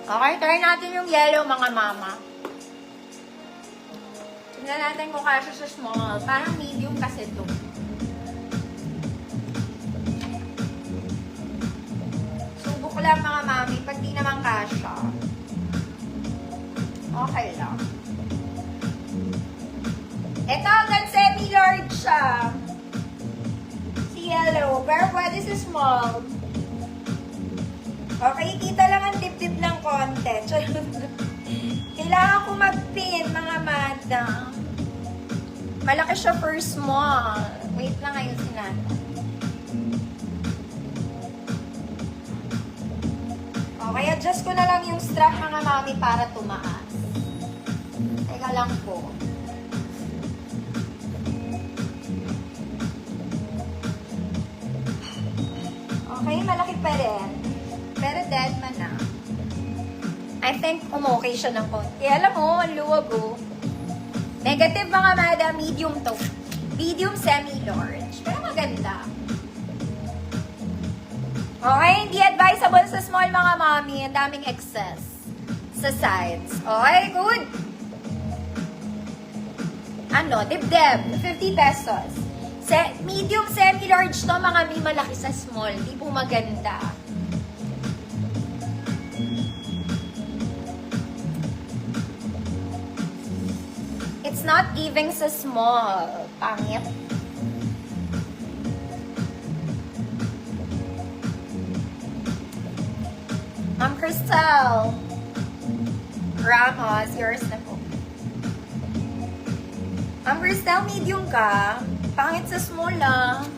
Okay, try natin yung yellow, mga mama. Tignan natin kung kasya sa small. Parang medium kasi ito. Subok lang, mga mami. Pag di naman kasya, okay lang. Ito, hanggang semi-large siya. Si yellow. Pero pwede sa small. Okay, kita lang ang dip-dip ng konti. Kailangan ko mag-pin, mga madam. Malaki siya for small. Wait lang ngayon sinata. Okay, adjust ko na lang yung strap, mga mami, para tumaas. Teka lang po. Okay, malaki pa rin. Pero dead man na. I think umokay siya ng konti. Alam mo, ang luwag oh. Negative, mga madam, medium to. Medium, semi-large. Pero maganda. Okay, hindi advisable sa small, mga mami. Ang daming excess sa sides. Okay, good. Ano, dib-dib. 50 pesos. Medium, semi-large to, mga mi, malaki sa small. Di po maganda. It's not giving sa small. Pangit. Ma'am Crystal Ramos, yours na po. Ma'am Crystal, medium ka. Pangit sa small lang.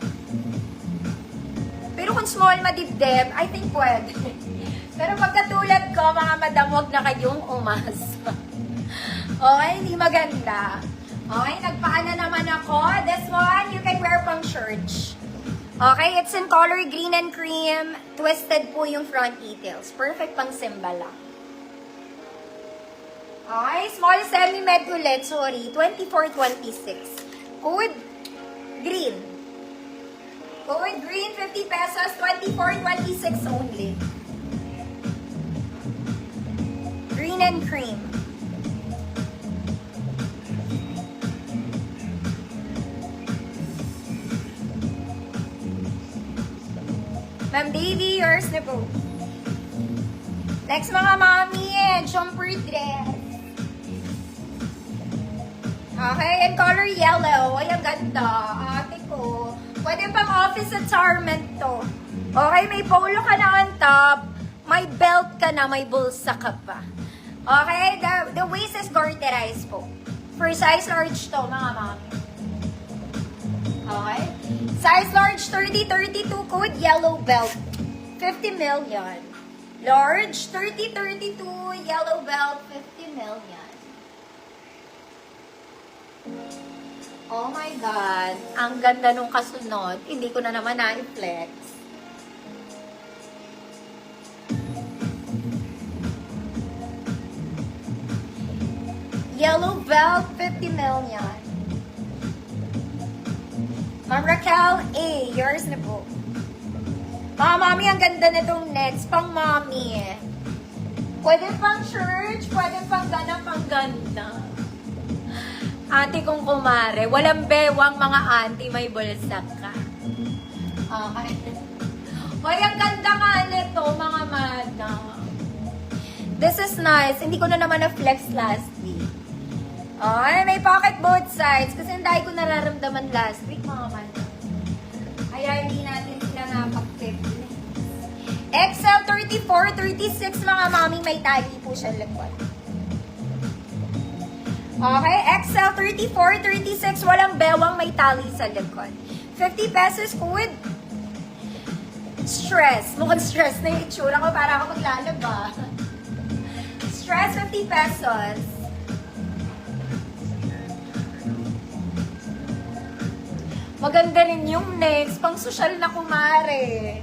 Pero kung small madibdib, I think pwede. Pero pagkatulad ko, mga madam, wag na kayong umasa. Okay, hindi maganda. Okay, nagpaana naman ako. This one, you can wear pang church. Okay, it's in color green and cream. Twisted po yung front details. Perfect pang simba lang. Okay, small semi-med ulit. Sorry, 24-26. Code green. Code green, 50 pesos. 24-26 only. Green and cream. Ma'am Davy, yours na po. Next, mga mami, jumper dress. Okay, and color yellow. Ay, ang ganda. Ate ko. Pwede pang office attire to. Okay, may polo ka na on top. May belt ka na, may bulsa ka pa. Okay, the waist is garterized po. For size large to, mga mami. Okay. Size large, 30-32 code, yellow belt. 50 million. Large, 30-32, yellow belt, 50 million. Oh my God. Ang ganda nung kasunod. Hindi ko na naman na-reflex. Yellow belt, 50 million. Ma'am Raquel A, yours na po. Mga mami, ang ganda na itong next. Pang mami. Pwede pang church, pwede pang gana, pang ganda. Ate kong kumare, walang bewang mga auntie, may bulsak ka. Okay. Hoy, ang ganda nga nito, mga madam. This is nice. Hindi ko na naman na-flex last week. Okay, may pocket both sides. Kasi hindi ko nararamdaman last week, mga madam. Kaya hindi natin sila napak-fit. XL 34-36, mga mami, may tali po siya likod. Okay, XL 34-36, walang bewang, may tali sa likod. 50 pesos code. Stress. Mukhang stress na yung itsura ko para ako maglalaba. Stress, 50 pesos. Maganda rin yung next, pang social na kumare.